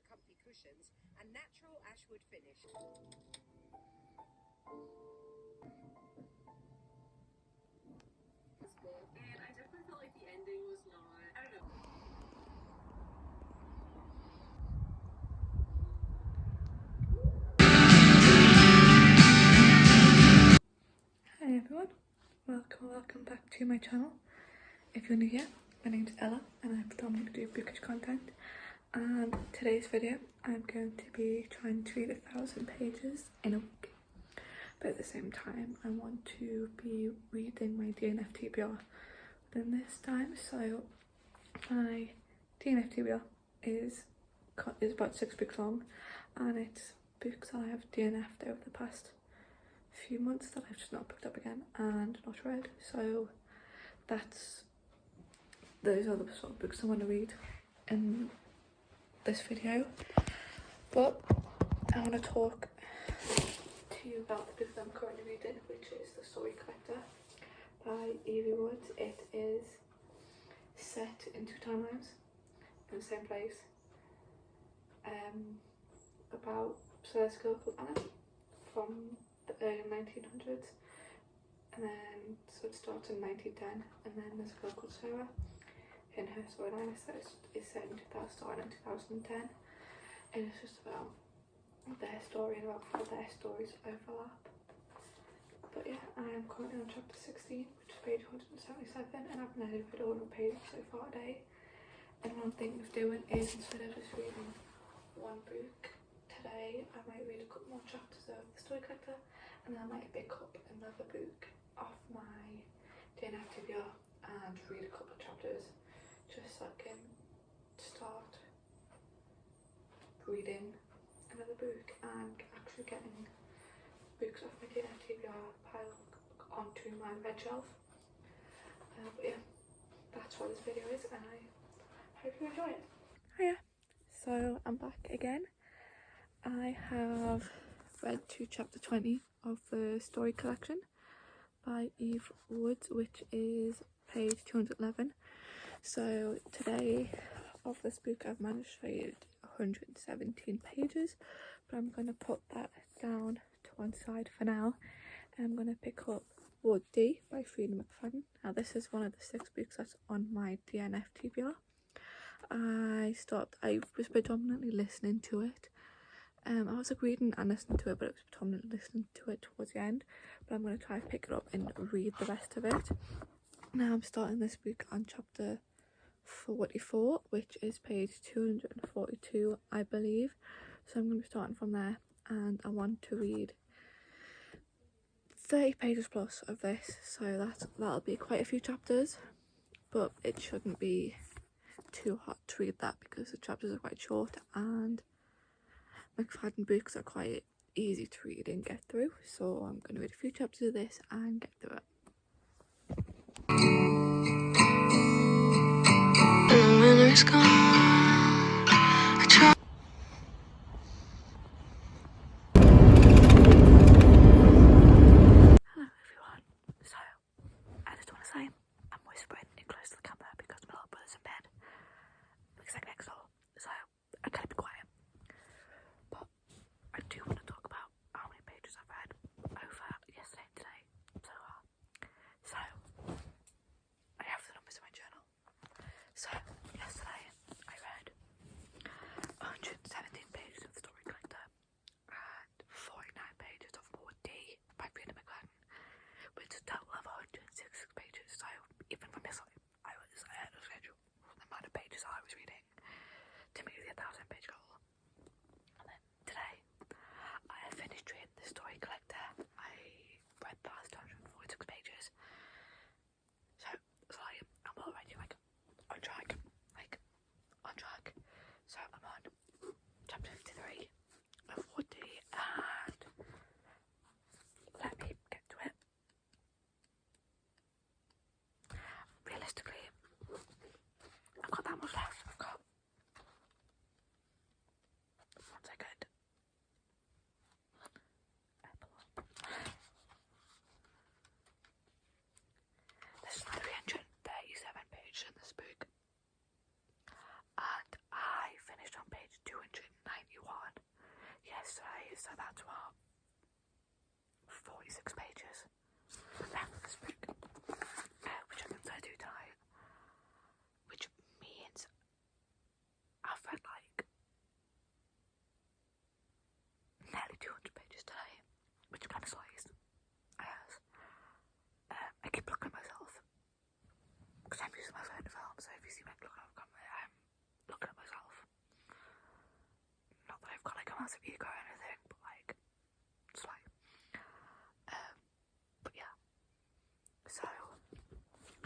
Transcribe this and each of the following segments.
comfy cushions and natural ashwood finish. And I definitely felt like the ending was not, I don't know. Hi everyone, welcome back to my channel. If you're new here, my name's Ella and I predominantly do bookish content, and today's video I'm going to be trying to read 1,000 pages in a week, but at the same time I want to be reading my DNF TBR within this time. So my DNF TBR is about 6 books long, and it's books I have DNF'd over the past few months that I've just not picked up again and not read. So those are the sort of books I want to read in this video. But I want to talk to you about the book that I'm currently reading, which is The Story Collector by Evie Woods. It is set in 2 timelines in the same place. So there's a girl called Anna from the early 1900s, and then so it starts in 1910, and then there's a girl called Sarah in her storyline is set in 2010, and it's just about their story and about how their stories overlap. But yeah, I am currently on chapter 16, which is page 177, and I've never read all the pages so far today. And what I'm thinking of doing is, instead of just reading one book today, I might read a couple more chapters of The Story Collector, and then I might pick up another book off my DNF TBR and read a couple of chapters, just so I can start reading another book and actually getting books off my DNF TBR piled onto my red shelf. But yeah, that's what this video is, and I hope you enjoy it. Hiya, so I'm back again. I have read to chapter 20 of the story collection by Eve Woods, which is page 211. So today of this book I've managed to read 117 pages, but I'm going to put that down to one side for now. I'm going to pick up Ward D by Frida McFadden. Now this is one of the 6 books that's on my DNF TBR. I was predominantly listening to it. I was like reading and listening to it, but it was predominantly listening to it towards the end. But I'm going to try to pick it up and read the rest of it. Now I'm starting this book on chapter 44, which is page 242, I believe. So I'm going to be starting from there, and I want to read 30 pages plus of this. So that'll be quite a few chapters, but it shouldn't be too hard to read that because the chapters are quite short, and McFadden books are quite easy to read and get through. So I'm going to read a few chapters of this and get through it. When it's gone, I try. Hello everyone. So I just want to say I'm whispering in close to the camera because my little brother's in bed because I'm next door, so I gotta be quiet. But I do want to talk about how many pages I've read over yesterday and today so far. So I have the numbers in my journal. So yesterday I read 117 pages of The Story Collector and 49 pages of Ward D by Frida McFadden, which is a total of 166 pages. So even from this, I was ahead of schedule for the amount of pages I was reading to meet the 1,000 page goal. And then today I have finished reading The Story Collector. I read the last 146 pages. So I'm already on track. So I'm on chapter 53 of Ward D, and let me get to it. Realistically, I've got that much left. I've got 1 second. There's 337 pages in this book, and I finished on page 219. so that's what, 46 pages. This book, which I'm going to do tonight, which means I've read like nearly 200 pages today, which kind of slays. I keep looking at myself because I'm using my phone to film, so if you see me looking at I'm looking at myself. Not that I've got like a massive ego or anything, but like, it's like, but yeah. So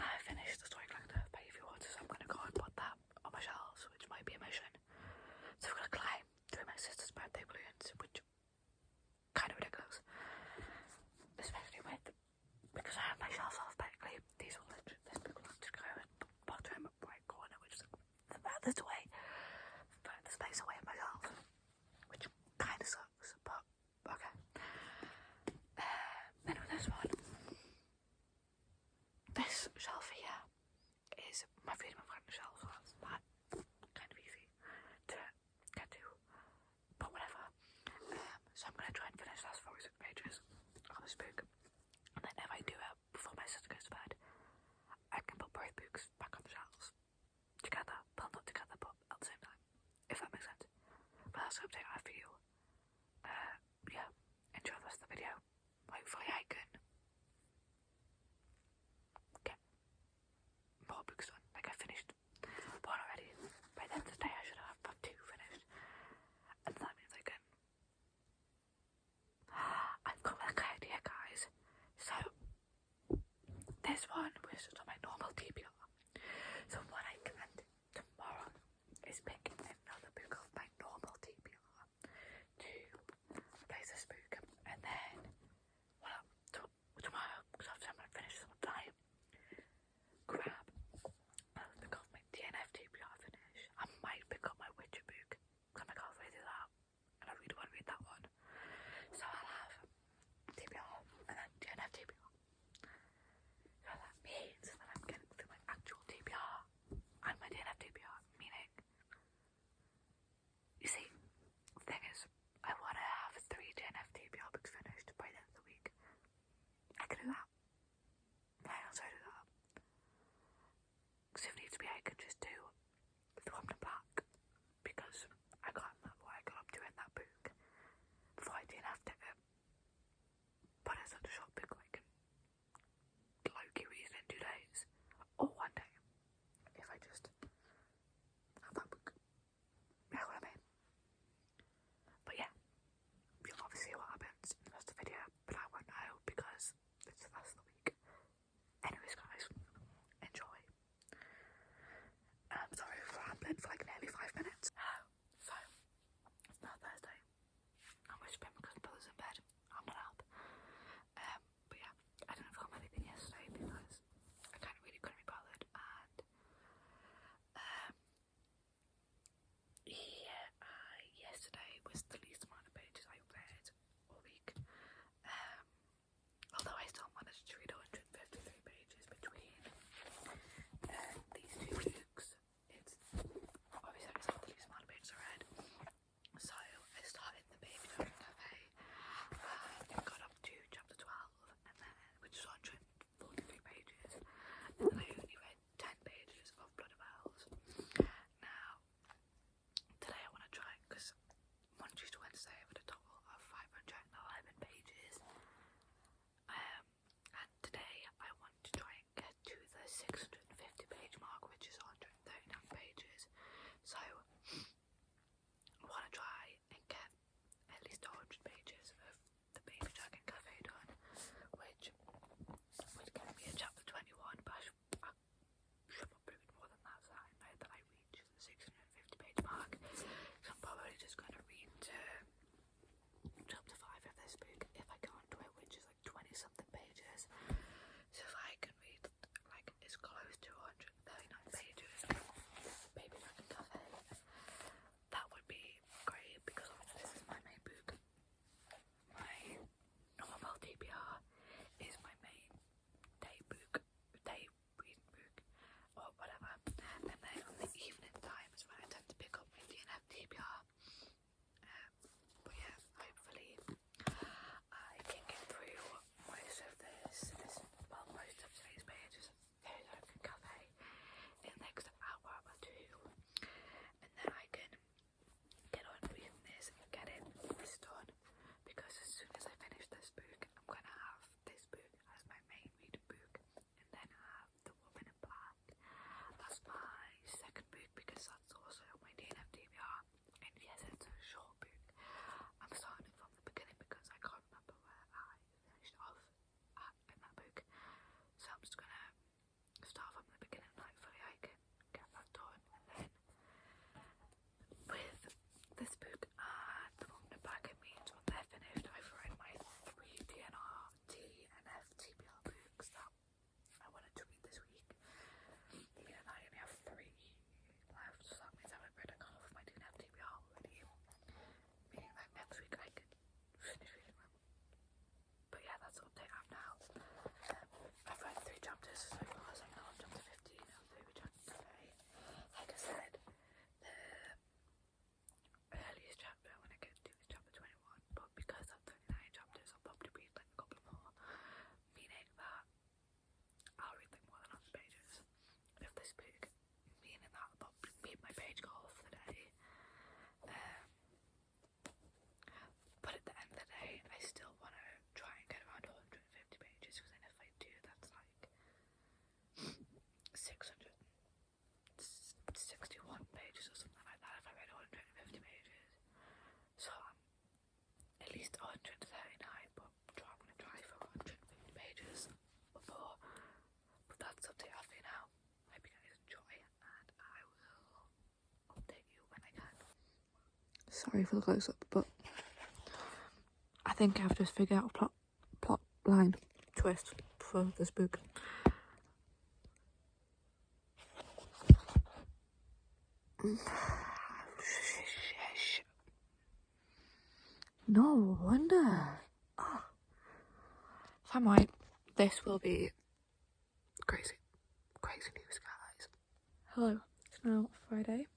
I finished the Story Collector by Evie Waters, so I'm gonna go and put that on my shelves, which might be a mission. So I'm gonna climb through my sister's birthday balloons, which kind of ridiculous, especially because I have my shelves alphabetically. These will this book will have to go in the bottom right corner, which is the furthest place away from my shelves, which kind of sucks, but okay. Then with this one, this shelf here is my Freedom of Freedom shelf, so that's that kind of easy to get to, but whatever. So I'm going to try and finish the last 46 pages of this book, and then if I do it before my sister goes to bed, I can put both books back on the shelves together, well not together but at the same time, if that makes sense. But that's the update I have for you. Yeah, enjoy the rest of the video. Hopefully I can get more books done. Like I finished one already. By the end of the day I should have 2 finished. And that means I can... I've got like an idea, guys. So this one was just on my normal TBR. So what I can do tomorrow is pick another book off my normal TBR to replace this book, and then, well, to Sorry for the close-up, but I think I've just figured out a plot line twist for this book. No wonder. Oh. If I'm right, this will be crazy news, guys. Hello, it's now Friday.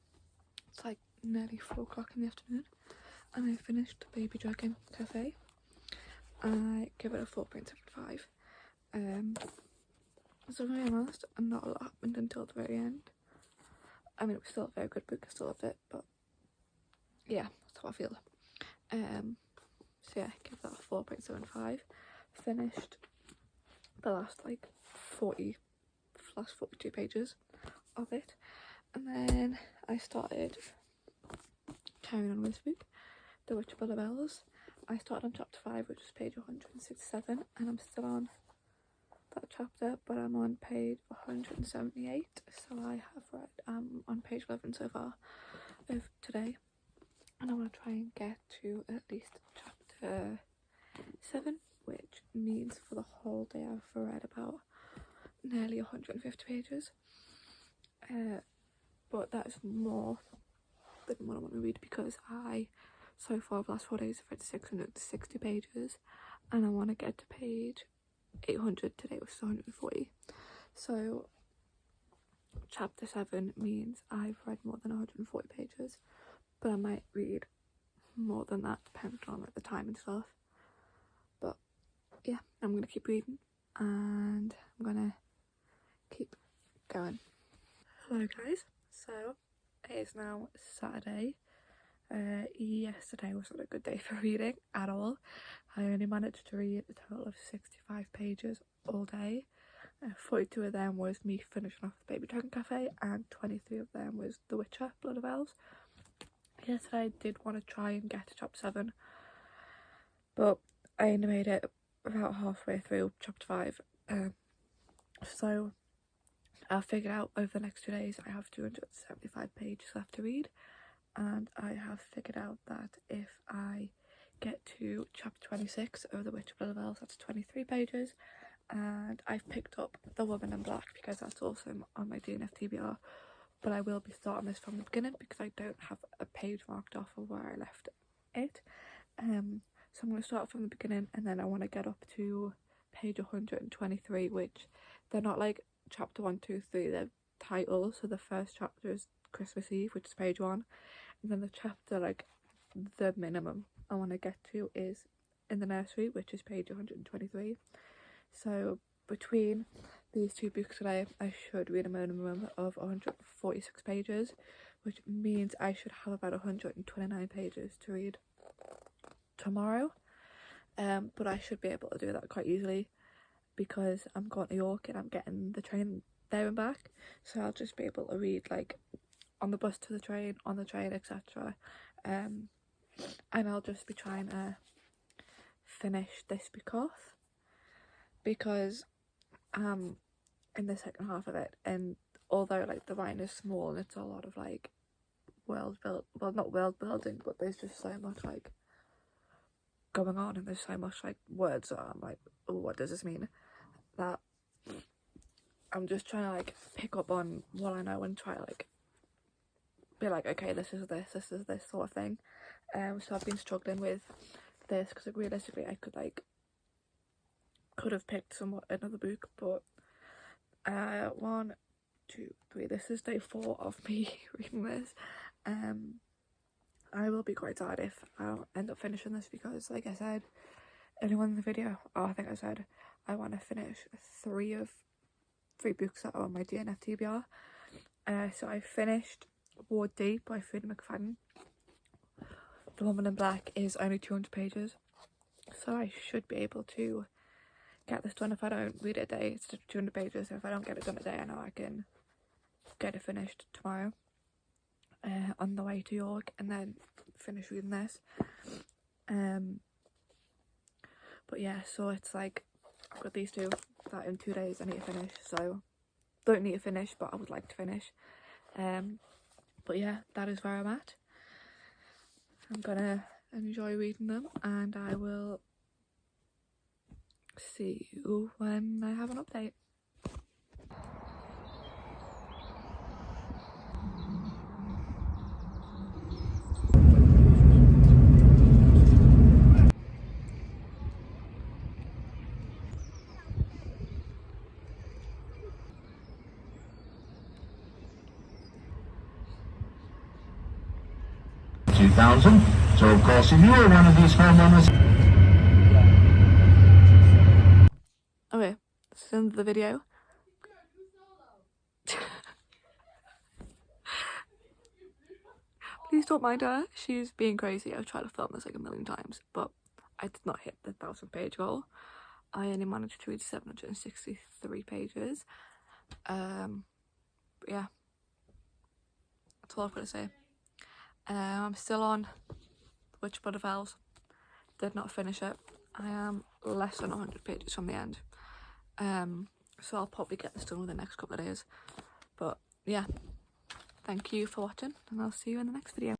It's like nearly 4 o'clock in the afternoon, and I finished Baby Dragon Cafe. I give it a 4.75. So if I'm honest, not a lot happened until the very end. I mean, it was still a very good book, I still loved it, but yeah, that's how I feel. So yeah, give that a 4.75. Finished the last 42 pages of it, and then I started carrying on with this book, The Witch of the Bells. I started on chapter 5, which is page 167, and I'm still on that chapter, but I'm on page 178, so I have read on page 11 so far of today, and I want to try and get to at least chapter 7, which means for the whole day I've read about nearly 150 pages, but that is more than what I want to read, because so far the last 4 days I've read 660 pages, and I want to get to page 800 today, which is 140. So chapter 7 means I've read more than 140 pages, but I might read more than that depending on the time and stuff. But yeah, I'm gonna keep reading and I'm gonna keep going. Hello guys, so it is now Saturday. Yesterday was not a good day for reading at all. I only managed to read a total of 65 pages all day. 42 of them was me finishing off the Baby Dragon Cafe, and 23 of them was The Witcher, Blood of Elves. Yesterday I did want to try and get to chapter 7, but I only made it about halfway through chapter 5. So I figured out over the next 2 days I have 275 pages left to read, and I have figured out that if I get to chapter 26 of The Witch of Blood of Elves, that's 23 pages, and I've picked up The Woman in Black because that's also on my DNF TBR, but I will be starting this from the beginning because I don't have a page marked off of where I left it. So I'm going to start from the beginning, and then I want to get up to page 123, which they're not like chapter 1, 2, 3, they're titles. So the first chapter is Christmas Eve, which is page 1, and then the chapter, like the minimum I want to get to, is In the Nursery, which is page 123. So between these two books today, I should read a minimum of 146 pages, which means I should have about 129 pages to read tomorrow. But I should be able to do that quite easily because I'm going to York and I'm getting the train there and back, so I'll just be able to read like on the bus to the train, on the train, etc. And I'll just be trying to finish this book off because in the second half of it, and although like the writing is small and it's a lot of like not world building, but there's just so much like going on and there's so much like words that I'm like, oh, what does this mean? That I'm just trying to like pick up on what I know and try to like be like, okay, this is this sort of thing. So I've been struggling with this because like, realistically I could have picked another book, but 1, 2, 3, this is day 4 of me reading this. I will be quite sad if I don't end up finishing this because, like I said, anyone in the video, I think I said I want to finish 3 books that are on my DNF TBR. So I finished Ward D by Freida McFadden. The Woman in Black is only 200 pages, so I should be able to get this done if I don't read it a day. It's 200 pages, so if I don't get it done a day, I know I can get it finished tomorrow on the way to York and then finish reading this. But yeah, so it's like I've got these two that in 2 days I need to finish, so don't need to finish, but I would like to finish. But yeah, that is where I'm at. I'm gonna enjoy reading them, and I will see you when I have an update. So of course if you were one of these homeowners. Okay, this is the end of the video. Please don't mind her, she's being crazy. I've tried to film this like a million times, but I did not hit the 1,000-page goal. I only managed to read 763 pages. But yeah, that's all I've got to say. I'm still on Witch Blood of Elves. Did not finish it. I am less than 100 pages from the end. So I'll probably get this done within the next couple of days. But yeah, thank you for watching, and I'll see you in the next video.